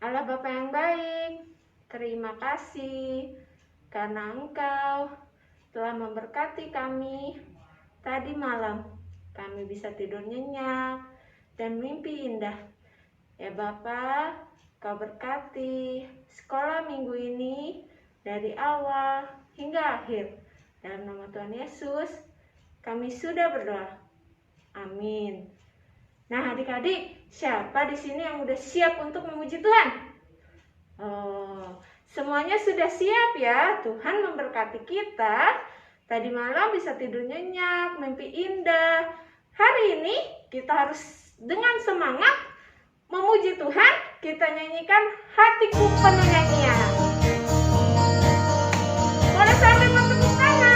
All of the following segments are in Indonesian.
Allah Bapa yang baik, terima kasih karena Engkau telah memberkati kami tadi malam. Kami bisa tidur nyenyak dan mimpi indah. Ya Bapa, Kau berkati sekolah minggu ini dari awal hingga akhir. Dalam nama Tuhan Yesus, kami sudah berdoa. Amin. Nah, adik-adik, siapa di sini yang udah siap untuk memuji Tuhan? Oh, semuanya sudah siap ya. Tuhan memberkati kita. Tadi malam bisa tidur nyenyak, mimpi indah. Hari ini kita harus dengan semangat memuji Tuhan. Kita nyanyikan Hatiku Penuh Nyanyian. Boleh sambil bertepuk tangan.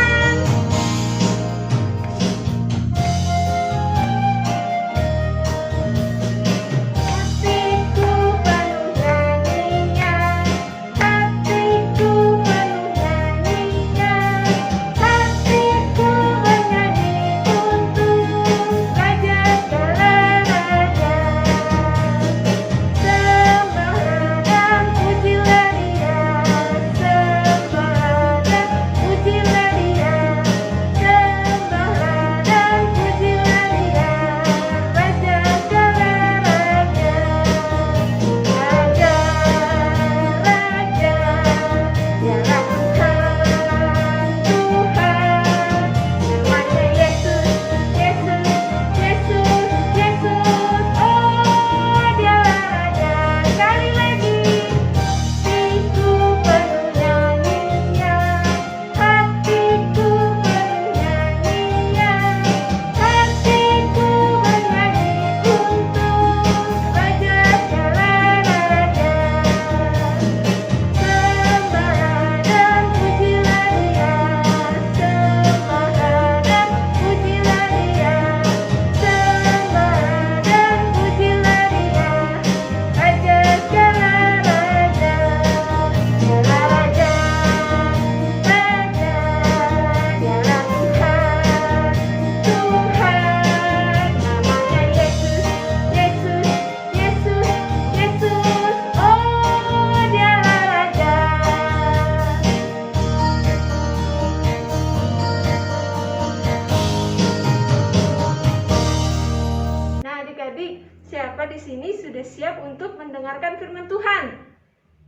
Siapa di sini sudah siap untuk mendengarkan firman Tuhan?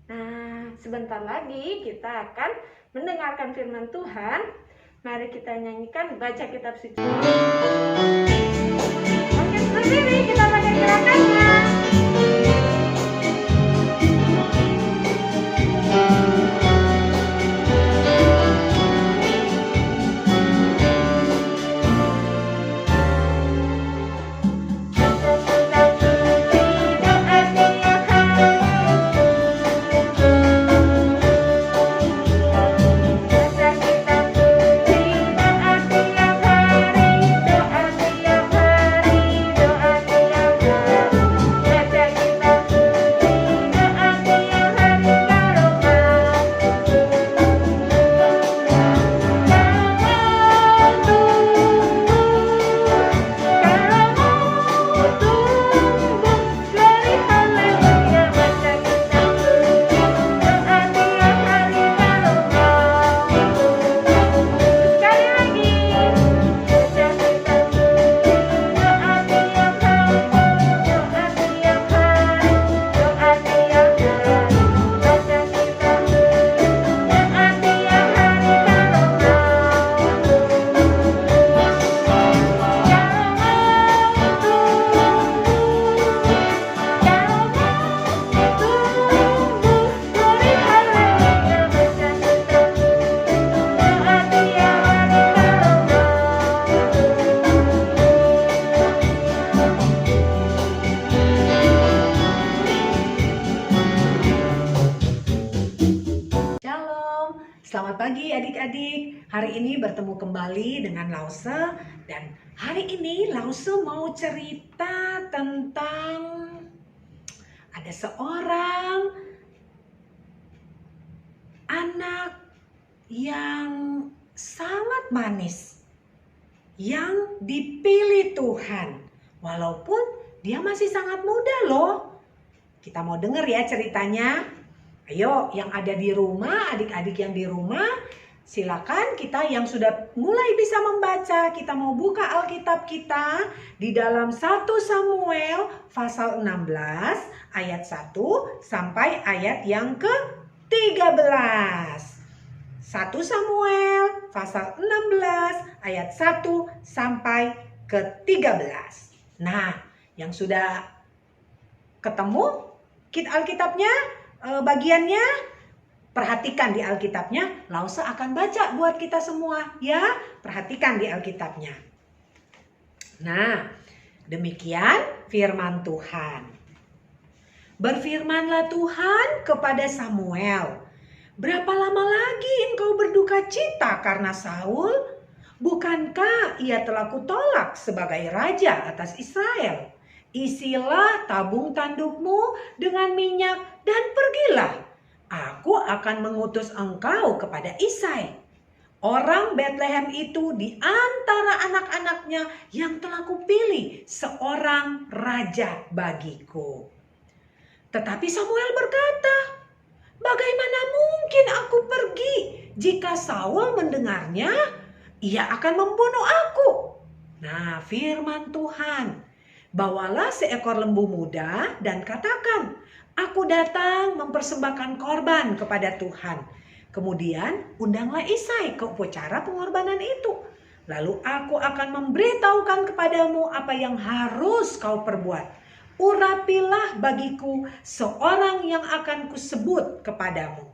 Nah, sebentar lagi kita akan mendengarkan firman Tuhan. Mari kita nyanyikan baca kitab suci. Oke, berdiri kita pakai gerakannya. Selamat pagi adik-adik. Hari ini bertemu kembali dengan Lause dan hari ini Lause mau cerita tentang ada seorang anak yang sangat manis yang dipilih Tuhan walaupun dia masih sangat muda loh. Kita mau denger ya ceritanya. Ayo yang ada di rumah, adik-adik yang di rumah, silakan kita yang sudah mulai bisa membaca, kita mau buka Alkitab kita di dalam 1 Samuel pasal 16 ayat 1 sampai ayat yang ke-13. 1 Samuel pasal 16 ayat 1 sampai ke-13. Nah, yang sudah ketemu Alkitabnya, bagiannya, perhatikan di Alkitabnya. Lause akan baca buat kita semua ya. Perhatikan di Alkitabnya. Nah, demikian firman Tuhan. Berfirmanlah Tuhan kepada Samuel, "Berapa lama lagi engkau berduka cita karena Saul? Bukankah ia telah kutolak sebagai raja atas Israel? Isilah tabung tandukmu dengan minyak dan pergilah. Aku akan mengutus engkau kepada Isai, orang Betlehem itu di antara anak-anaknya yang telah kupilih, seorang raja bagiku." Tetapi Samuel berkata, "Bagaimana mungkin aku pergi? Jika Saul mendengarnya, ia akan membunuh aku." Nah, firman Tuhan, "Bawalah seekor lembu muda dan katakan, aku datang mempersembahkan korban kepada Tuhan. Kemudian undanglah Isai ke upacara pengorbanan itu. Lalu aku akan memberitahukan kepadamu apa yang harus kau perbuat. Urapilah bagiku seorang yang akan kusebut kepadamu."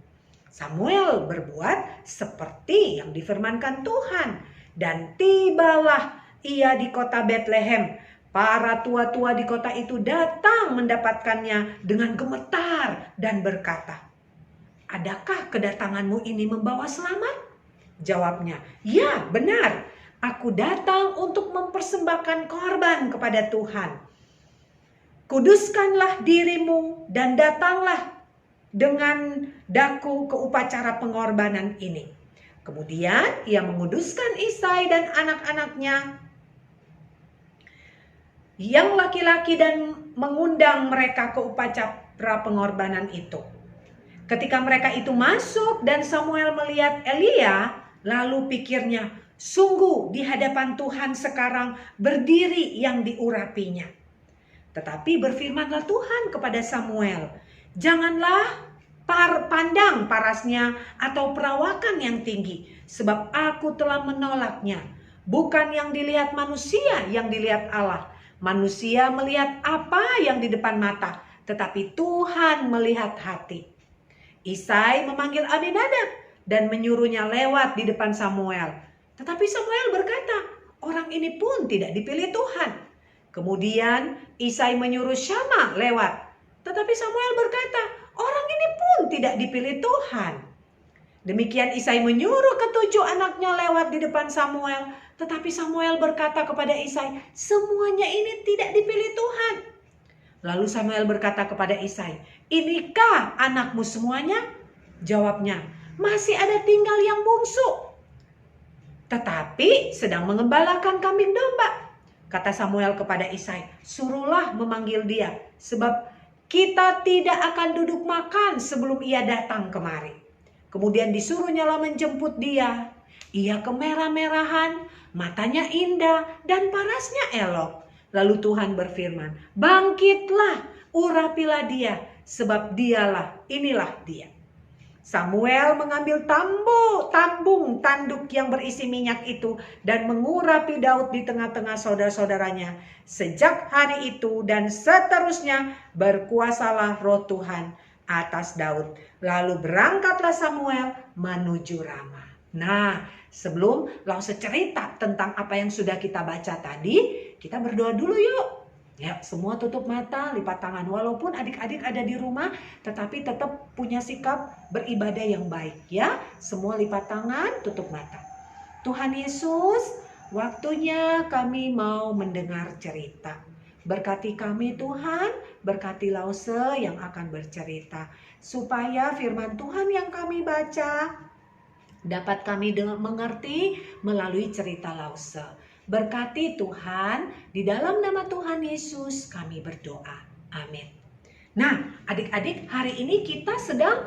Samuel berbuat seperti yang difirmankan Tuhan. Dan tibalah ia di kota Betlehem. Para tua-tua di kota itu datang mendapatkannya dengan gemetar dan berkata, "Adakah kedatanganmu ini membawa selamat?" Jawabnya, "Ya, benar. Aku datang untuk mempersembahkan korban kepada Tuhan. Kuduskanlah dirimu dan datanglah dengan daku ke upacara pengorbanan ini." Kemudian ia menguduskan Isai dan anak-anaknya yang laki-laki dan mengundang mereka ke upacara pengorbanan itu. Ketika mereka itu masuk dan Samuel melihat Elia, lalu pikirnya, "Sungguh di hadapan Tuhan sekarang berdiri yang diurapinya." Tetapi berfirmanlah Tuhan kepada Samuel, "Janganlah pandang parasnya atau perawakan yang tinggi, sebab aku telah menolaknya. Bukan yang dilihat manusia yang dilihat Allah. Manusia melihat apa yang di depan mata, tetapi Tuhan melihat hati." Isai memanggil Abinadab dan menyuruhnya lewat di depan Samuel. Tetapi Samuel berkata, "Orang ini pun tidak dipilih Tuhan." Kemudian Isai menyuruh Syama lewat. Tetapi Samuel berkata, "Orang ini pun tidak dipilih Tuhan." Demikian Isai menyuruh ketujuh anaknya lewat di depan Samuel. Tetapi Samuel berkata kepada Isai, "Semuanya ini tidak dipilih Tuhan." Lalu Samuel berkata kepada Isai, "Inikah anakmu semuanya?" Jawabnya, "Masih ada tinggal yang bungsu, tetapi sedang mengembalakan kambing domba." Kata Samuel kepada Isai, "Suruhlah memanggil dia, sebab kita tidak akan duduk makan sebelum ia datang kemari." Kemudian disuruhnyalah menjemput dia. Ia kemerah-merahan, matanya indah, dan parasnya elok. Lalu Tuhan berfirman, "Bangkitlah, urapilah dia, sebab inilah dia." Samuel mengambil tambung tanduk yang berisi minyak itu dan mengurapi Daud di tengah-tengah saudara-saudaranya. Sejak hari itu dan seterusnya berkuasalah roh Tuhan atas Daud. Lalu berangkatlah Samuel menuju Rama. Nah, sebelum langsung cerita tentang apa yang sudah kita baca tadi, kita berdoa dulu yuk. Ya, semua tutup mata, lipat tangan. Walaupun adik-adik ada di rumah, tetapi tetap punya sikap beribadah yang baik ya. Semua lipat tangan, tutup mata. Tuhan Yesus, waktunya kami mau mendengar cerita. Berkati kami Tuhan, berkati Lause yang akan bercerita. Supaya firman Tuhan yang kami baca dapat kami mengerti melalui cerita Lause. Berkati Tuhan, di dalam nama Tuhan Yesus kami berdoa. Amin. Nah, adik-adik, hari ini kita sedang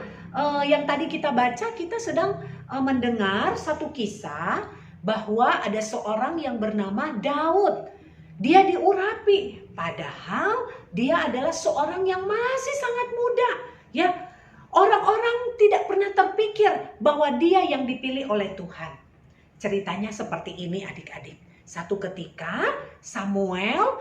yang tadi kita baca, kita sedang mendengar satu kisah bahwa ada seorang yang bernama Daud. Dia diurapi, padahal dia adalah seorang yang masih sangat muda. Ya, orang-orang tidak pernah terpikir bahwa dia yang dipilih oleh Tuhan. Ceritanya seperti ini adik-adik. Satu ketika Samuel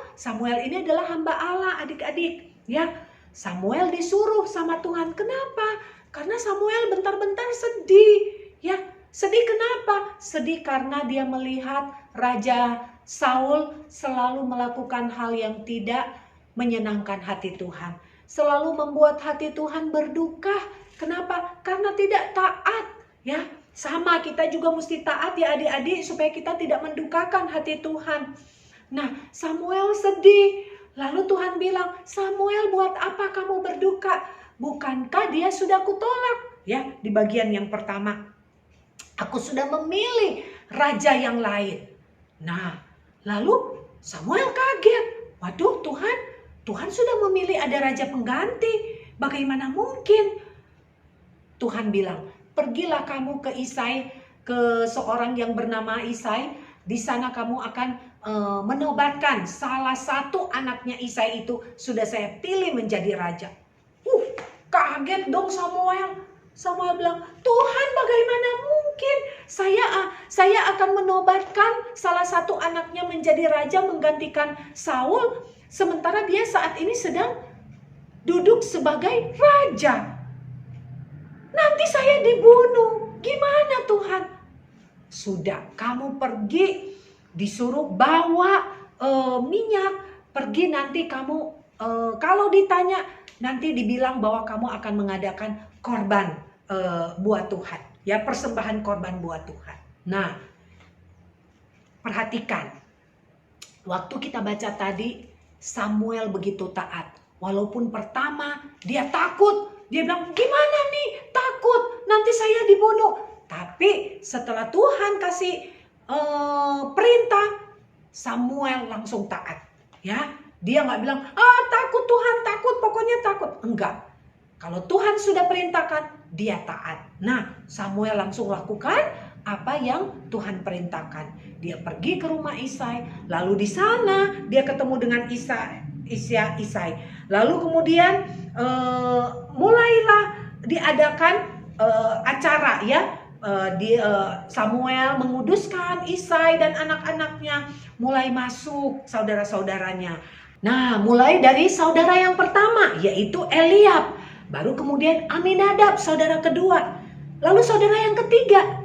ini adalah hamba Allah adik-adik. Ya, Samuel disuruh sama Tuhan. Kenapa? Karena Samuel bentar-bentar sedih. Ya, sedih kenapa? Sedih karena dia melihat Raja Saul selalu melakukan hal yang tidak menyenangkan hati Tuhan. Selalu membuat hati Tuhan berduka. Kenapa? Karena tidak taat. Ya, sama kita juga mesti taat ya adik-adik supaya kita tidak mendukakan hati Tuhan. Nah, Samuel sedih. Lalu Tuhan bilang, Samuel, buat apa kamu berduka? Bukankah dia sudah kutolak? Ya, di bagian yang pertama. Aku sudah memilih raja yang lain. Nah, lalu Samuel kaget. Waduh, Tuhan sudah memilih ada raja pengganti. Bagaimana mungkin? Tuhan bilang, pergilah kamu ke Isai, ke seorang yang bernama Isai. Di sana kamu akan menobatkan salah satu anaknya Isai itu sudah saya pilih menjadi raja. Kaget dong Samuel. Samuel bilang, Tuhan bagaimana mungkin saya akan menobatkan salah satu anaknya menjadi raja menggantikan Saul. Sementara dia saat ini sedang duduk sebagai raja. Nanti saya dibunuh. Gimana Tuhan? Sudah, kamu pergi, disuruh bawa minyak. Pergi nanti kamu, kalau ditanya, nanti dibilang bahwa kamu akan mengadakan korban buat Tuhan. Ya, persembahan korban buat Tuhan. Nah, perhatikan. Waktu kita baca tadi, Samuel begitu taat. Walaupun pertama dia takut. Dia bilang, gimana nih? Takut, nanti saya dibunuh. Tapi setelah Tuhan kasih perintah, Samuel langsung taat. Ya, dia nggak bilang, takut Tuhan, takut, pokoknya takut. Enggak. Kalau Tuhan sudah perintahkan, dia taat. Nah, Samuel langsung lakukan apa yang Tuhan perintahkan. Dia pergi ke rumah Isai, lalu di sana dia ketemu dengan Isai. Lalu kemudian mulailah diadakan acara ya. Samuel menguduskan Isai dan anak-anaknya, mulai masuk saudara-saudaranya. Nah, mulai dari saudara yang pertama yaitu Eliab, baru kemudian Aminadab saudara kedua, lalu saudara yang ketiga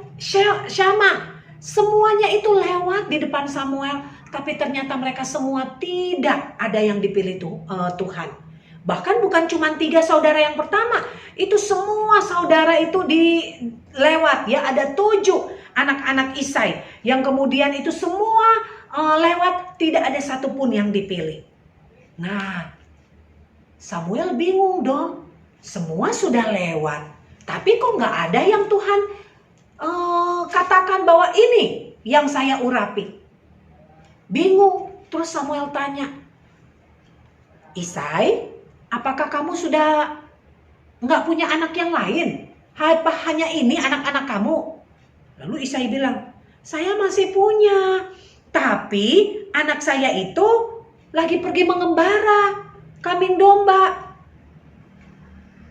Syama. Semuanya itu lewat di depan Samuel, tapi ternyata mereka semua tidak ada yang dipilih Tuhan. Bahkan bukan cuma 3 saudara yang pertama, itu semua saudara itu dilewat ya. Ada 7 anak-anak Isai yang kemudian itu semua lewat, tidak ada satupun yang dipilih. Nah, Samuel bingung dong, semua sudah lewat, tapi kok nggak ada yang Tuhan katakan bahwa ini yang saya urapi. Bingung, terus Samuel tanya, Isai, apakah kamu sudah nggak punya anak yang lain? Apa hanya ini anak-anak kamu? Lalu Isai bilang, saya masih punya, tapi anak saya itu lagi pergi mengembara kambing domba.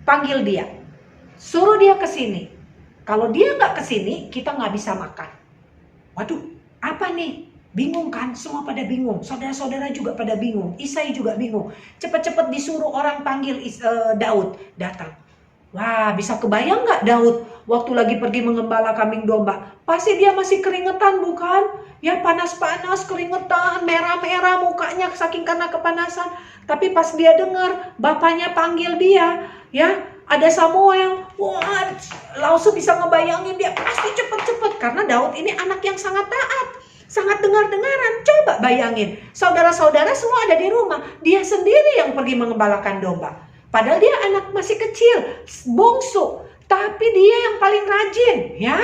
Panggil dia, suruh dia ke sini. Kalau dia nggak ke sini, kita nggak bisa makan. Waduh, apa nih? Bingung kan? Semua pada bingung. Saudara-saudara juga pada bingung. Isai juga bingung. Cepat-cepat disuruh orang panggil Daud datang. Wah, bisa kebayang nggak Daud waktu lagi pergi mengembala kambing domba? Pasti dia masih keringetan bukan? Ya, panas-panas, keringetan, merah-merah mukanya saking karena kepanasan. Tapi pas dia dengar bapaknya panggil dia, ya, ada Samuel. Wah, langsung bisa ngebayangin dia pasti cepet-cepet. Karena Daud ini anak yang sangat taat, sangat dengar-dengaran. Coba bayangin, saudara-saudara semua ada di rumah, dia sendiri yang pergi mengembalakan domba. Padahal dia anak masih kecil, bungsu, tapi dia yang paling rajin, ya.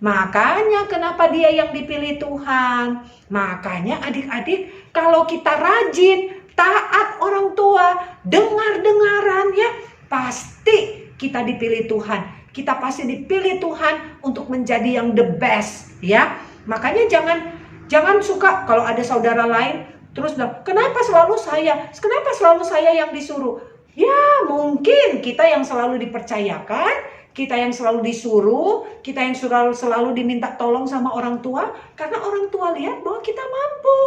Makanya kenapa dia yang dipilih Tuhan. Makanya adik-adik, kalau kita rajin, taat orang tua, dengar-dengaran ya, pasti kita dipilih Tuhan. Kita pasti dipilih Tuhan untuk menjadi yang the best ya. Makanya jangan suka kalau ada saudara lain terus bilang, kenapa selalu saya? Kenapa selalu saya yang disuruh? Ya mungkin kita yang selalu dipercayakan, kita yang selalu disuruh, kita yang selalu diminta tolong sama orang tua, karena orang tua lihat bahwa kita mampu.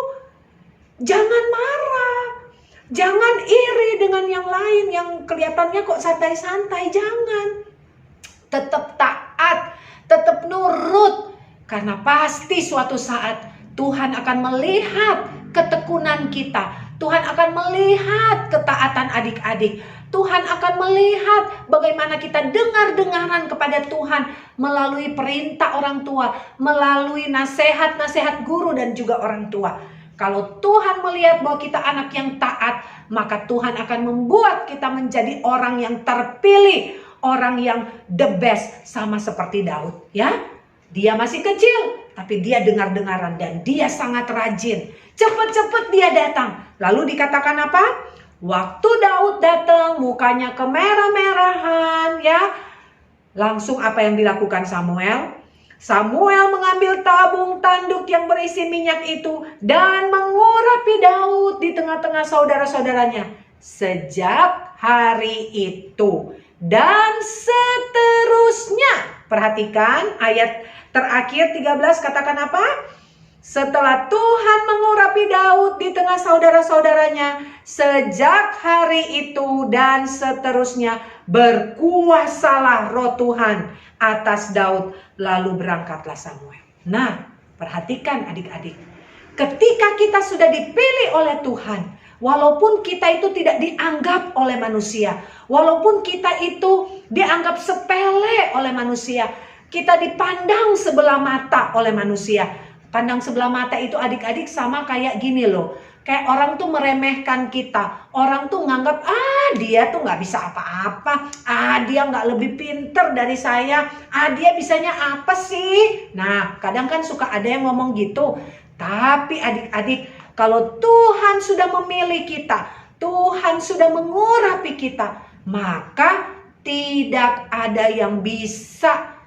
Jangan marah, jangan iri dengan yang lain yang kelihatannya kok santai-santai, jangan. Tetap taat, tetap nurut, karena pasti suatu saat Tuhan akan melihat ketekunan kita. Tuhan akan melihat ketaatan adik-adik. Tuhan akan melihat bagaimana kita dengar-dengaran kepada Tuhan melalui perintah orang tua, melalui nasihat-nasihat guru dan juga orang tua. Kalau Tuhan melihat bahwa kita anak yang taat, maka Tuhan akan membuat kita menjadi orang yang terpilih, orang yang the best, sama seperti Daud ya. Dia masih kecil, tapi dia dengar-dengaran dan dia sangat rajin. Cepat-cepat dia datang. Lalu dikatakan apa? Waktu Daud datang, mukanya kemerah-merahan ya. Langsung apa yang dilakukan Samuel? Samuel mengambil tabung tanduk yang berisi minyak itu dan mengurapi Daud di tengah-tengah saudara-saudaranya. Sejak hari itu dan seterusnya. Perhatikan ayat terakhir 13, katakan apa? Setelah Tuhan mengurapi Daud di tengah saudara-saudaranya, sejak hari itu dan seterusnya berkuasalah roh Tuhan atas Daud, lalu berangkatlah Samuel. Nah, perhatikan adik-adik. Ketika kita sudah dipilih oleh Tuhan, walaupun kita itu tidak dianggap oleh manusia, walaupun kita itu dianggap sepele oleh manusia, kita dipandang sebelah mata oleh manusia. Pandang sebelah mata itu adik-adik sama kayak gini loh. Kayak orang tuh meremehkan kita. Orang tuh nganggap, dia tuh gak bisa apa-apa. Dia gak lebih pinter dari saya. Dia bisanya apa sih? Nah, kadang kan suka ada yang ngomong gitu. Tapi adik-adik, kalau Tuhan sudah memilih kita, Tuhan sudah mengurapi kita, maka tidak ada yang bisa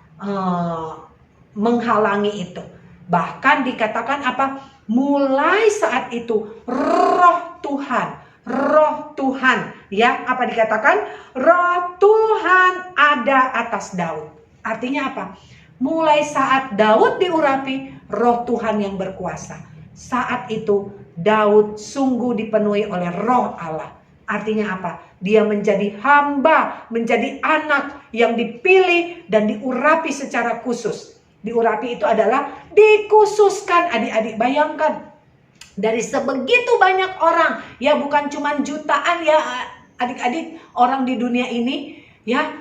menghalangi itu. Bahkan dikatakan apa? Mulai saat itu roh Tuhan ya, apa dikatakan? Roh Tuhan ada atas Daud. Artinya apa? Mulai saat Daud diurapi, roh Tuhan yang berkuasa. Saat itu Daud sungguh dipenuhi oleh roh Allah. Artinya apa? Dia menjadi hamba, menjadi anak yang dipilih dan diurapi secara khusus. Diurapi itu adalah dikhususkan. Adik-adik bayangkan, dari sebegitu banyak orang, ya bukan cuma jutaan ya adik-adik, orang di dunia ini ya,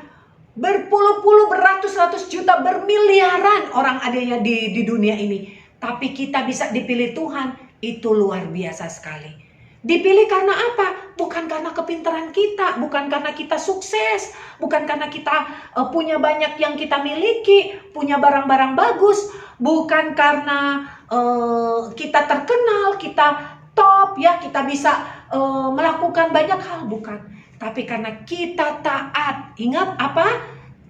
berpuluh-puluh, beratus-ratus juta, bermiliaran orang adanya di dunia ini. Tapi kita bisa dipilih Tuhan, itu luar biasa sekali. Dipilih karena apa? Bukan karena kepintaran kita, bukan karena kita sukses, bukan karena kita punya banyak yang kita miliki, punya barang-barang bagus, bukan karena kita terkenal, kita top ya, kita bisa melakukan banyak hal, bukan. Tapi karena kita taat. Ingat apa?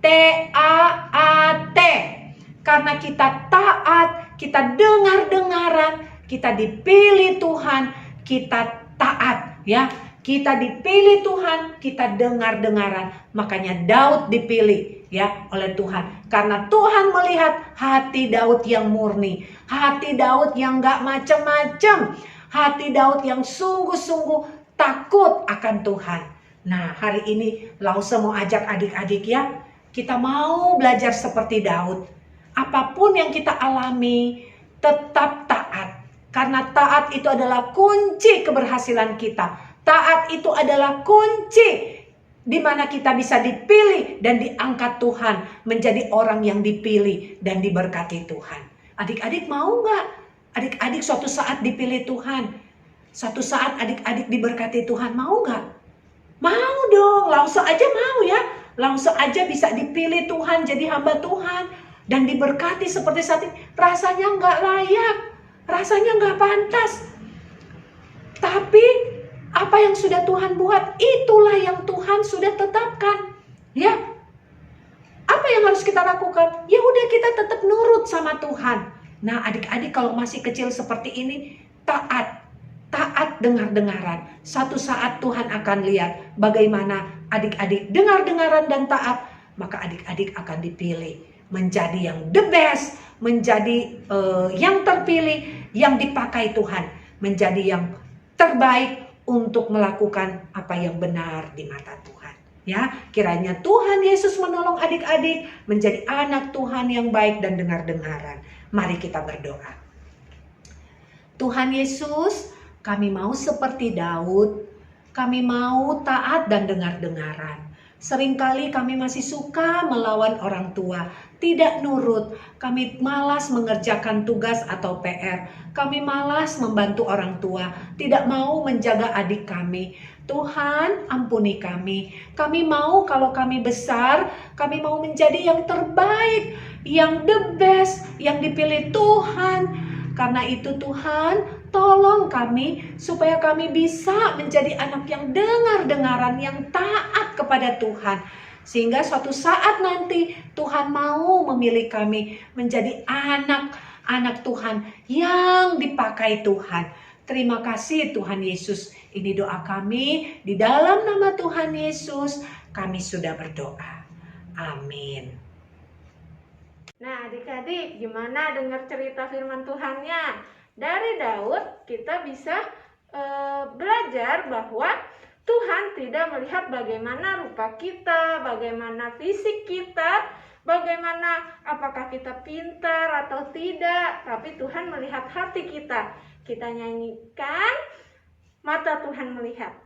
T-A-A-T. Karena kita taat, kita dengar-dengaran, kita dipilih Tuhan, kita taat ya. Kita dipilih Tuhan, kita dengar-dengaran. Makanya Daud dipilih ya oleh Tuhan. Karena Tuhan melihat hati Daud yang murni, hati Daud yang gak macam-macam, hati Daud yang sungguh-sungguh takut akan Tuhan. Nah, hari ini Lause mau ajak adik-adik ya, kita mau belajar seperti Daud. Apapun yang kita alami, tetap taat. Karena taat itu adalah kunci keberhasilan kita. Taat itu adalah kunci di mana kita bisa dipilih dan diangkat Tuhan menjadi orang yang dipilih dan diberkati Tuhan. Adik-adik mau nggak? Adik-adik suatu saat dipilih Tuhan. Suatu saat adik-adik diberkati Tuhan, mau nggak? Mau dong, Lause aja mau ya. Lause aja bisa dipilih Tuhan jadi hamba Tuhan dan diberkati seperti saat ini. Rasanya nggak layak, rasanya nggak pantas. Tapi Apa yang sudah Tuhan buat, itulah yang Tuhan sudah tetapkan. Ya, apa yang harus kita lakukan? Ya udah, kita tetap nurut sama Tuhan. Nah, adik-adik kalau masih kecil seperti ini, taat dengar-dengaran. Satu saat Tuhan akan lihat bagaimana adik-adik dengar-dengaran dan taat, maka adik-adik akan dipilih menjadi yang the best, menjadi yang terpilih, yang dipakai Tuhan, menjadi yang terbaik untuk melakukan apa yang benar di mata Tuhan. Ya, kiranya Tuhan Yesus menolong adik-adik menjadi anak Tuhan yang baik dan dengar-dengaran. Mari kita berdoa. Tuhan Yesus, kami mau seperti Daud, kami mau taat dan dengar-dengaran. Seringkali kami masih suka melawan orang tua, tidak nurut. Kami malas mengerjakan tugas atau PR. Kami malas membantu orang tua, tidak mau menjaga adik kami. Tuhan, ampuni kami. Kami mau kalau kami besar, kami mau menjadi yang terbaik, yang the best, yang dipilih Tuhan. Karena itu Tuhan, tolong kami supaya kami bisa menjadi anak yang dengar-dengaran, yang taat kepada Tuhan. Sehingga suatu saat nanti Tuhan mau memilih kami menjadi anak-anak Tuhan yang dipakai Tuhan. Terima kasih Tuhan Yesus. Ini doa kami di dalam nama Tuhan Yesus. Kami sudah berdoa. Amin. Nah, adik-adik, gimana dengar cerita firman Tuhannya? Dari Daud kita bisa belajar bahwa Tuhan tidak melihat bagaimana rupa kita, bagaimana fisik kita, bagaimana apakah kita pintar atau tidak, tapi Tuhan melihat hati kita. Kita nyanyikan, mata Tuhan melihat.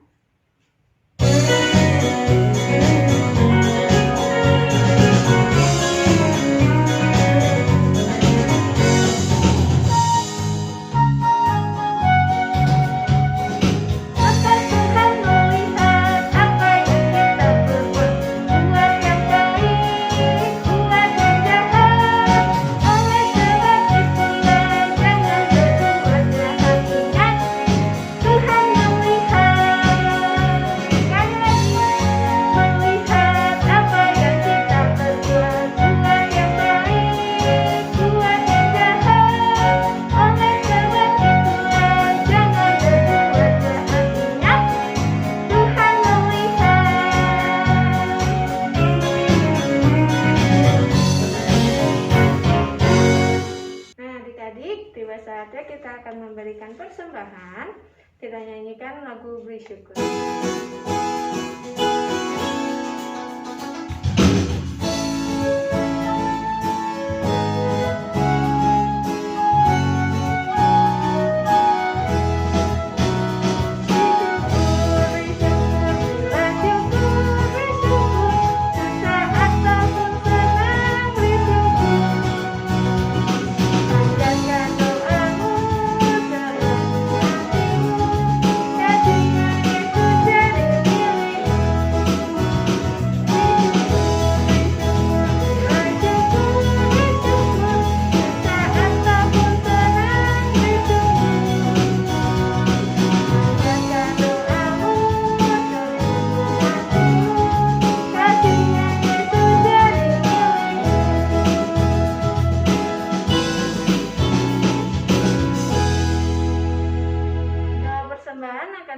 Tiba saatnya kita akan memberikan persembahan. Kita nyanyikan lagu Beri Syukur.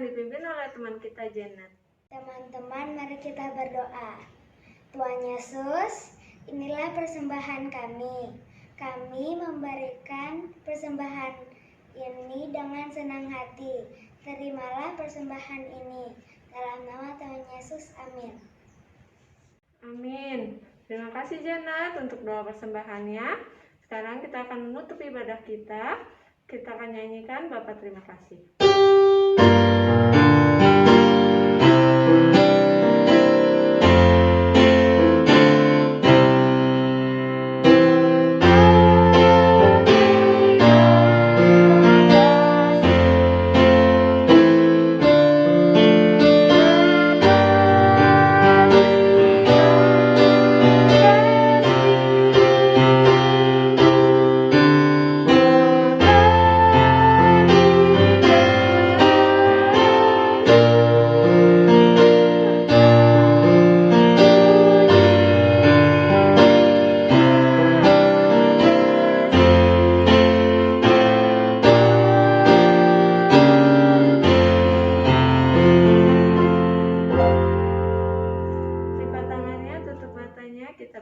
Dipimpin oleh teman kita Janet. Teman-teman, mari kita berdoa. Tuhan Yesus, inilah persembahan kami. Kami memberikan persembahan ini dengan senang hati. Terimalah persembahan ini. Dalam nama Tuhan Yesus, amin. Amin. Terima kasih Janet untuk doa persembahannya. Sekarang kita akan menutup ibadah kita. Kita akan nyanyikan Bapa terima kasih.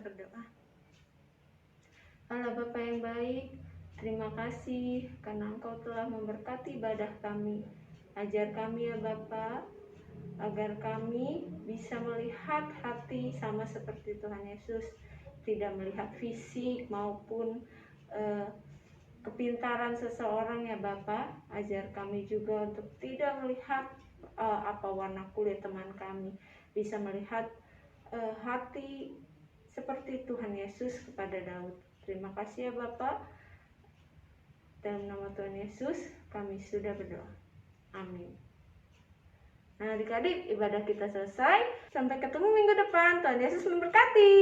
berdoa. Allah Bapa yang baik, terima kasih karena Engkau telah memberkati ibadah kami. Ajar kami ya Bapa, agar kami bisa melihat hati sama seperti Tuhan Yesus, tidak melihat fisik maupun kepintaran seseorang ya Bapa. Ajar kami juga untuk tidak melihat apa warna kulit teman kami, bisa melihat hati seperti Tuhan Yesus kepada Daud. Terima kasih ya Bapa. Dalam nama Tuhan Yesus kami sudah berdoa. Amin. Nah adik-adik, ibadah kita selesai. Sampai ketemu minggu depan. Tuhan Yesus memberkati.